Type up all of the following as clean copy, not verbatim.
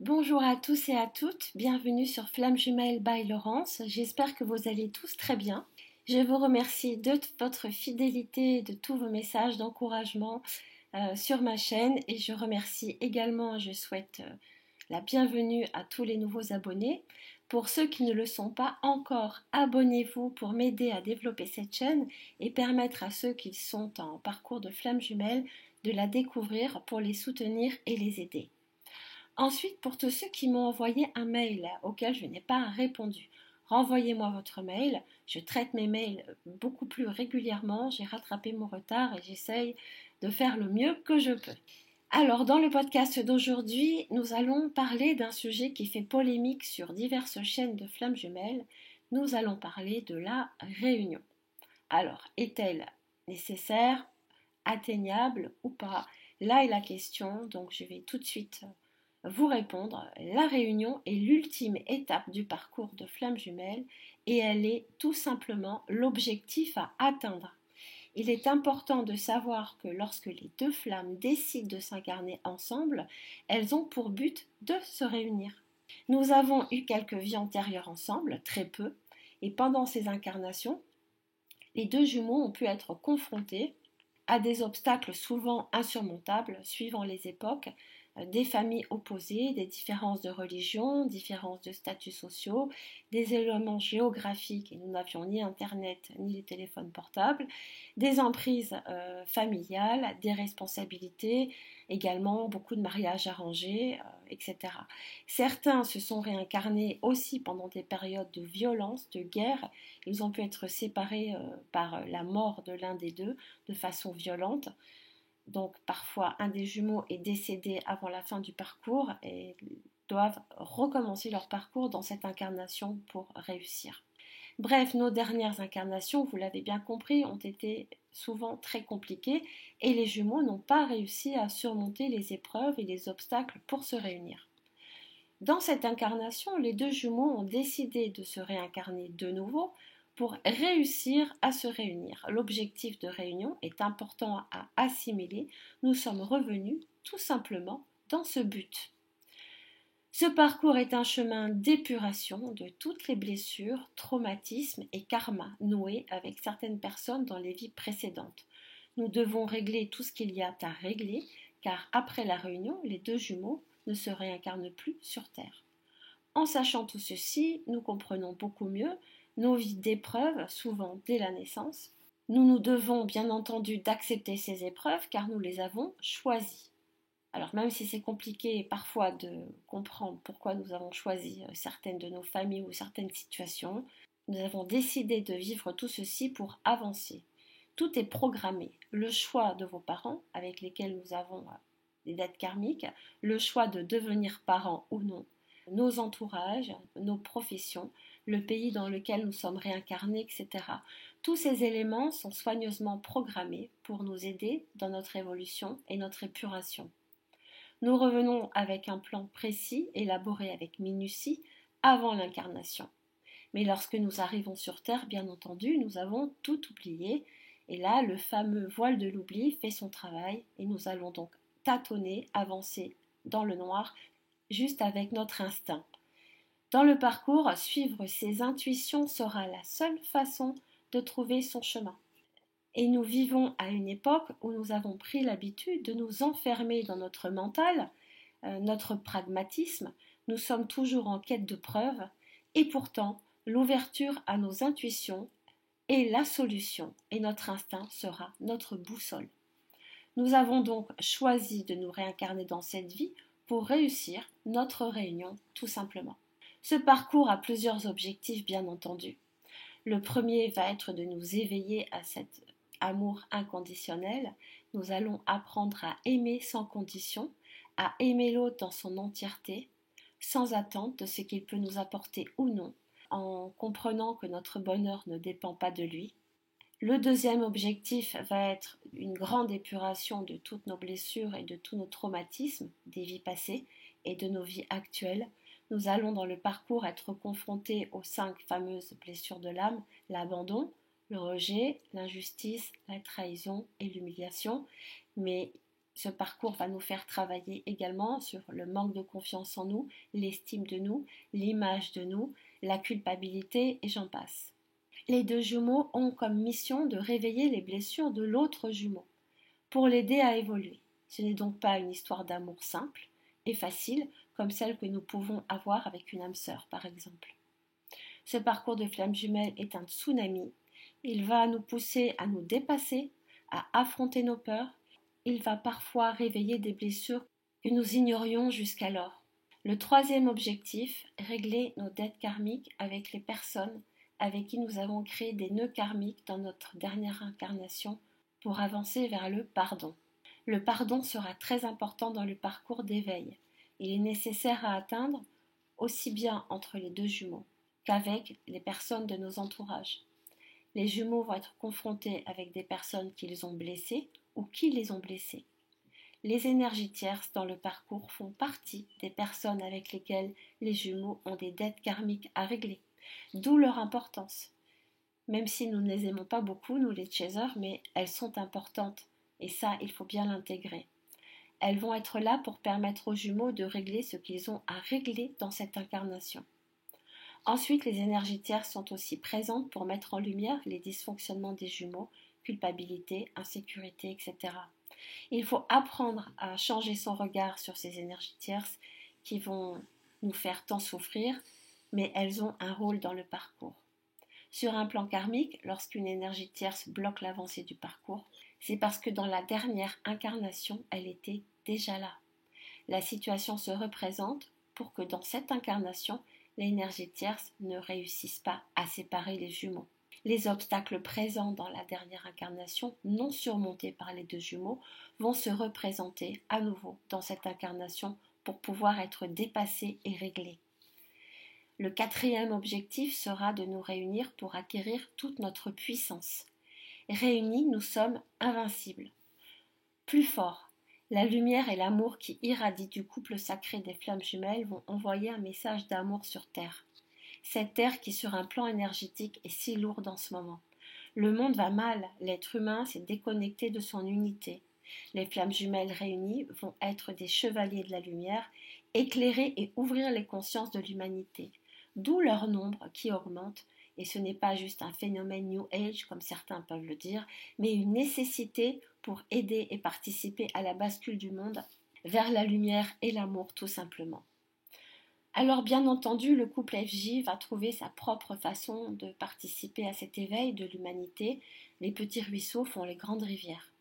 Bonjour à tous et à toutes, bienvenue sur Flamme Jumelle by Laurence. J'espère que vous allez tous très bien. Je vous remercie de votre fidélité et de tous vos messages d'encouragement sur ma chaîne et je remercie également, je souhaite la bienvenue à tous les nouveaux abonnés. Pour ceux qui ne le sont pas encore, abonnez-vous pour m'aider à développer cette chaîne et permettre à ceux qui sont en parcours de Flamme Jumelle de la découvrir pour les soutenir et les aider. Ensuite, pour tous ceux qui m'ont envoyé un mail auquel je n'ai pas répondu, renvoyez-moi votre mail. Je traite mes mails beaucoup plus régulièrement. J'ai rattrapé mon retard et j'essaye de faire le mieux que je peux. Alors, dans le podcast d'aujourd'hui, nous allons parler d'un sujet qui fait polémique sur diverses chaînes de Flammes Jumelles. Nous allons parler de la réunion. Alors, est-elle nécessaire, atteignable ou pas? Là est la question, donc je vais tout de suite vous répondre. La réunion est l'ultime étape du parcours de Flamme Jumelle et elle est tout simplement l'objectif à atteindre. Il est important de savoir que lorsque les deux flammes décident de s'incarner ensemble, elles ont pour but de se réunir. Nous avons eu quelques vies antérieures ensemble, très peu, et pendant ces incarnations, les deux jumeaux ont pu être confrontés à des obstacles souvent insurmontables suivant les époques, des familles opposées, des différences de religion, différences de statuts sociaux, des éléments géographiques, et nous n'avions ni Internet ni les téléphones portables, des emprises familiales, des responsabilités, également beaucoup de mariages arrangés, etc. Certains se sont réincarnés aussi pendant des périodes de violence, de guerre. Ils ont pu être séparés par la mort de l'un des deux de façon violente. Donc parfois un des jumeaux est décédé avant la fin du parcours et doivent recommencer leur parcours dans cette incarnation pour réussir. Bref, nos dernières incarnations, vous l'avez bien compris, ont été souvent très compliquées et les jumeaux n'ont pas réussi à surmonter les épreuves et les obstacles pour se réunir. Dans cette incarnation, les deux jumeaux ont décidé de se réincarner de nouveau pour réussir à se réunir. L'objectif de réunion est important à assimiler. Nous sommes revenus tout simplement dans ce but. Ce parcours est un chemin d'épuration de toutes les blessures, traumatismes et karmas noués avec certaines personnes dans les vies précédentes. Nous devons régler tout ce qu'il y a à régler, car après la réunion, les deux jumeaux ne se réincarnent plus sur Terre. En sachant tout ceci, nous comprenons beaucoup mieux nos vies d'épreuves, souvent dès la naissance. Nous nous devons bien entendu d'accepter ces épreuves car nous les avons choisies. Alors même si c'est compliqué parfois de comprendre pourquoi nous avons choisi certaines de nos familles ou certaines situations, nous avons décidé de vivre tout ceci pour avancer. Tout est programmé. Le choix de vos parents avec lesquels nous avons des dettes karmiques, le choix de devenir parents ou non, nos entourages, nos professions, le pays dans lequel nous sommes réincarnés, etc. Tous ces éléments sont soigneusement programmés pour nous aider dans notre évolution et notre épuration. Nous revenons avec un plan précis, élaboré avec minutie, avant l'incarnation. Mais lorsque nous arrivons sur Terre, bien entendu, nous avons tout oublié. Et là, le fameux voile de l'oubli fait son travail et nous allons donc tâtonner, avancer dans le noir, juste avec notre instinct. Dans le parcours, suivre ses intuitions sera la seule façon de trouver son chemin. Et nous vivons à une époque où nous avons pris l'habitude de nous enfermer dans notre mental, notre pragmatisme, nous sommes toujours en quête de preuves, et pourtant l'ouverture à nos intuitions est la solution, et notre instinct sera notre boussole. Nous avons donc choisi de nous réincarner dans cette vie pour réussir notre réunion, tout simplement. Ce parcours a plusieurs objectifs, bien entendu. Le premier va être de nous éveiller à cet amour inconditionnel. Nous allons apprendre à aimer sans condition, à aimer l'autre dans son entièreté, sans attente de ce qu'il peut nous apporter ou non, en comprenant que notre bonheur ne dépend pas de lui. Le deuxième objectif va être une grande épuration de toutes nos blessures et de tous nos traumatismes des vies passées et de nos vies actuelles. Nous allons dans le parcours être confrontés aux 5 fameuses blessures de l'âme, l'abandon, le rejet, l'injustice, la trahison et l'humiliation. Mais Ce parcours va nous faire travailler également sur le manque de confiance en nous, l'estime de nous, l'image de nous, la culpabilité et j'en passe. Les deux jumeaux ont comme mission de réveiller les blessures de l'autre jumeau pour l'aider à évoluer. Ce n'est donc pas une histoire d'amour simple et facile comme celle que nous pouvons avoir avec une âme sœur par exemple. Ce parcours de flamme jumelle est un tsunami. Il va nous pousser à nous dépasser, à affronter nos peurs. Il va parfois réveiller des blessures que nous ignorions jusqu'alors. Le troisième objectif, régler nos dettes karmiques avec les personnes avec qui nous avons créé des nœuds karmiques dans notre dernière incarnation pour avancer vers le pardon. Le pardon sera très important dans le parcours d'éveil. Il est nécessaire à atteindre aussi bien entre les deux jumeaux qu'avec les personnes de nos entourages. Les jumeaux vont être confrontés avec des personnes qu'ils ont blessées ou qui les ont blessés. Les énergies tierces dans le parcours font partie des personnes avec lesquelles les jumeaux ont des dettes karmiques à régler, d'où leur importance. Même si nous ne les aimons pas beaucoup, nous les chasers, mais elles sont importantes, et ça, il faut bien l'intégrer. Elles vont être là pour permettre aux jumeaux de régler ce qu'ils ont à régler dans cette incarnation. Ensuite, les énergies tierces sont aussi présentes pour mettre en lumière les dysfonctionnements des jumeaux, culpabilité, insécurité, etc. Il faut apprendre à changer son regard sur ces énergies tierces qui vont nous faire tant souffrir, mais elles ont un rôle dans le parcours. Sur un plan karmique, lorsqu'une énergie tierce bloque l'avancée du parcours, c'est parce que dans la dernière incarnation, elle était déjà là. La situation se représente pour que dans cette incarnation, l'énergie tierce ne réussisse pas à séparer les jumeaux. Les obstacles présents dans la dernière incarnation, non surmontés par les deux jumeaux, vont se représenter à nouveau dans cette incarnation pour pouvoir être dépassés et réglés. Le quatrième objectif sera de nous réunir pour acquérir toute notre puissance. Réunis, nous sommes invincibles. Plus forts, la lumière et l'amour qui irradient du couple sacré des flammes jumelles vont envoyer un message d'amour sur Terre. Cette Terre qui sur un plan énergétique est si lourde en ce moment. Le monde va mal, l'être humain s'est déconnecté de son unité. Les flammes jumelles réunies vont être des chevaliers de la lumière, éclairer et ouvrir les consciences de l'humanité. D'où leur nombre qui augmente, et ce n'est pas juste un phénomène New Age comme certains peuvent le dire, mais une nécessité pour aider et participer à la bascule du monde vers la lumière et l'amour tout simplement. Alors bien entendu, le couple FJ va trouver sa propre façon de participer à cet éveil de l'humanité. Les petits ruisseaux font les grandes rivières.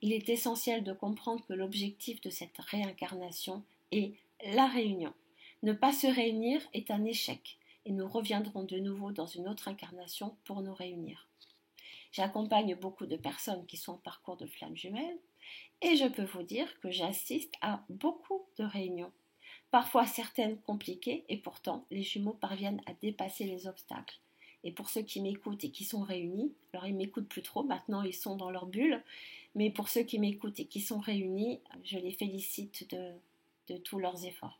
Il est essentiel de comprendre que l'objectif de cette réincarnation est la réunion. Ne pas se réunir est un échec et nous reviendrons de nouveau dans une autre incarnation pour nous réunir. J'accompagne beaucoup de personnes qui sont en parcours de flammes jumelles et je peux vous dire que j'assiste à beaucoup de réunions. Parfois certaines compliquées et pourtant les jumeaux parviennent à dépasser les obstacles. Et pour ceux qui m'écoutent et qui sont réunis, alors ils m'écoutent plus trop, maintenant ils sont dans leur bulle, mais pour ceux qui m'écoutent et qui sont réunis, je les félicite de tous leurs efforts.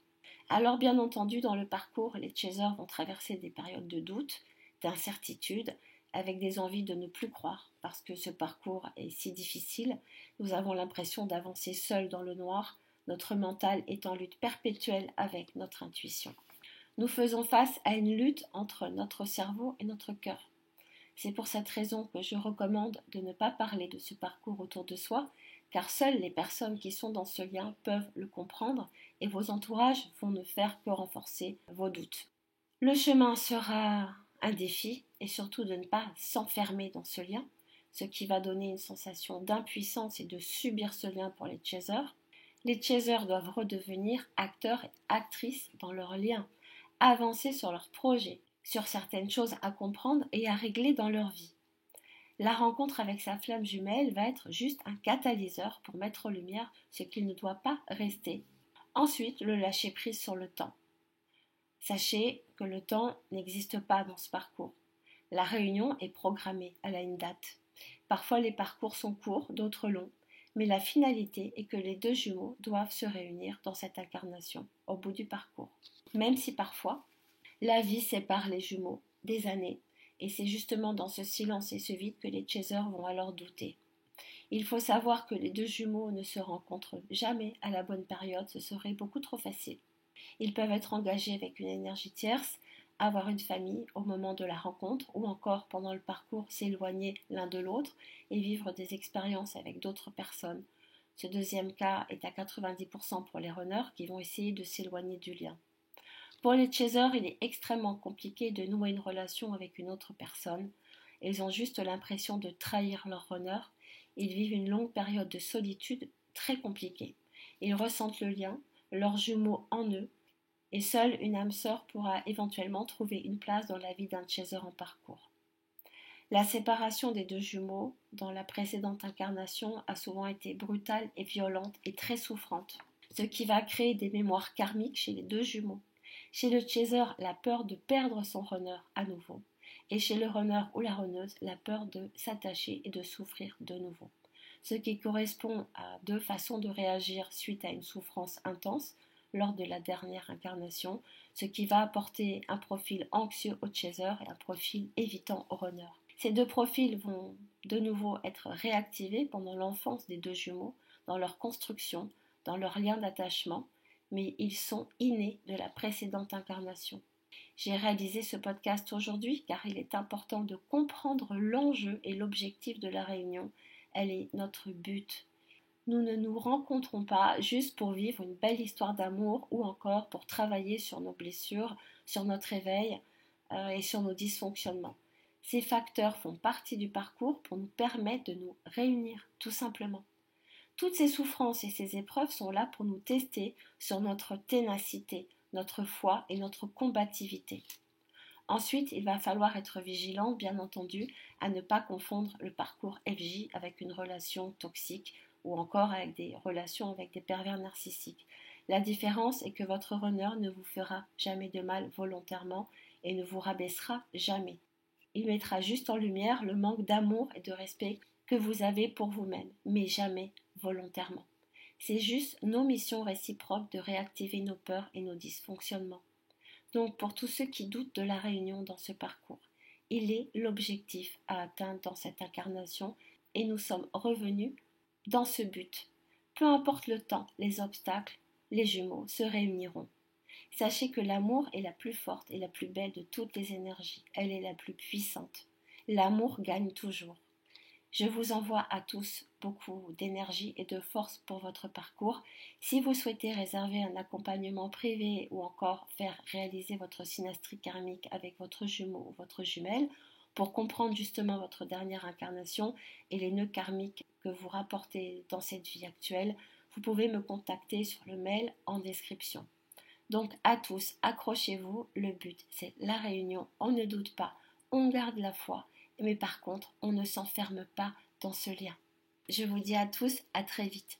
Alors bien entendu, dans le parcours, les chasers vont traverser des périodes de doute, d'incertitude, avec des envies de ne plus croire, parce que ce parcours est si difficile, nous avons l'impression d'avancer seuls dans le noir, notre mental est en lutte perpétuelle avec notre intuition. Nous faisons face à une lutte entre notre cerveau et notre cœur. C'est pour cette raison que je recommande de ne pas parler de ce parcours autour de soi, car seules les personnes qui sont dans ce lien peuvent le comprendre et vos entourages vont ne faire que renforcer vos doutes. Le chemin sera un défi et surtout de ne pas s'enfermer dans ce lien, ce qui va donner une sensation d'impuissance et de subir ce lien pour les chasers. Les chasers doivent redevenir acteurs et actrices dans leur lien, avancer sur leurs projets, sur certaines choses à comprendre et à régler dans leur vie. La rencontre avec sa flamme jumelle va être juste un catalyseur pour mettre en lumière ce qu'il ne doit pas rester. Ensuite, le lâcher prise sur le temps. Sachez que le temps n'existe pas dans ce parcours. La réunion est programmée, elle a une date. Parfois les parcours sont courts, d'autres longs, mais la finalité est que les deux jumeaux doivent se réunir dans cette incarnation, au bout du parcours. Même si parfois, la vie sépare les jumeaux des années, et c'est justement dans ce silence et ce vide que les chasers vont alors douter. Il faut savoir que les deux jumeaux ne se rencontrent jamais à la bonne période, ce serait beaucoup trop facile. Ils peuvent être engagés avec une énergie tierce, avoir une famille au moment de la rencontre ou encore pendant le parcours s'éloigner l'un de l'autre et vivre des expériences avec d'autres personnes. Ce deuxième cas est à 90% pour les runners qui vont essayer de s'éloigner du lien. Pour les chasers, il est extrêmement compliqué de nouer une relation avec une autre personne. Ils ont juste l'impression de trahir leur runner. Ils vivent une longue période de solitude très compliquée. Ils ressentent le lien, leurs jumeaux en eux, et seule une âme sœur pourra éventuellement trouver une place dans la vie d'un chaser en parcours. La séparation des deux jumeaux dans la précédente incarnation a souvent été brutale et violente et très souffrante, ce qui va créer des mémoires karmiques chez les deux jumeaux. Chez le chaser, la peur de perdre son runner à nouveau, et chez le runner ou la runneuse, la peur de s'attacher et de souffrir de nouveau. Ce qui correspond à deux façons de réagir suite à une souffrance intense lors de la dernière incarnation, ce qui va apporter un profil anxieux au chaser et un profil évitant au runner. Ces deux profils vont de nouveau être réactivés pendant l'enfance des deux jumeaux, dans leur construction, dans leur lien d'attachement, mais ils sont innés de la précédente incarnation. J'ai réalisé ce podcast aujourd'hui car il est important de comprendre l'enjeu et l'objectif de la réunion. Elle est notre but. Nous ne nous rencontrons pas juste pour vivre une belle histoire d'amour ou encore pour travailler sur nos blessures, sur notre éveil et sur nos dysfonctionnements. Ces facteurs font partie du parcours pour nous permettre de nous réunir, tout simplement. Toutes ces souffrances et ces épreuves sont là pour nous tester sur notre ténacité, notre foi et notre combativité. Ensuite, il va falloir être vigilant, bien entendu, à ne pas confondre le parcours FJ avec une relation toxique ou encore avec des relations avec des pervers narcissiques. La différence est que votre runner ne vous fera jamais de mal volontairement et ne vous rabaissera jamais. Il mettra juste en lumière le manque d'amour et de respect que vous avez pour vous-même, mais jamais volontairement. C'est juste nos missions réciproques de réactiver nos peurs et nos dysfonctionnements. Donc pour tous ceux qui doutent de la réunion dans ce parcours, il est l'objectif à atteindre dans cette incarnation et nous sommes revenus dans ce but. Peu importe le temps, les obstacles, les jumeaux se réuniront. Sachez que l'amour est la plus forte et la plus belle de toutes les énergies. Elle est la plus puissante. L'amour gagne toujours. Je vous envoie à tous beaucoup d'énergie et de force pour votre parcours. Si vous souhaitez réserver un accompagnement privé ou encore faire réaliser votre synastrie karmique avec votre jumeau ou votre jumelle, pour comprendre justement votre dernière incarnation et les nœuds karmiques que vous rapportez dans cette vie actuelle, vous pouvez me contacter sur le mail en description. Donc à tous, accrochez-vous, le but c'est la réunion, on ne doute pas, on garde la foi, mais par contre on ne s'enferme pas dans ce lien. Je vous dis à tous, à très vite.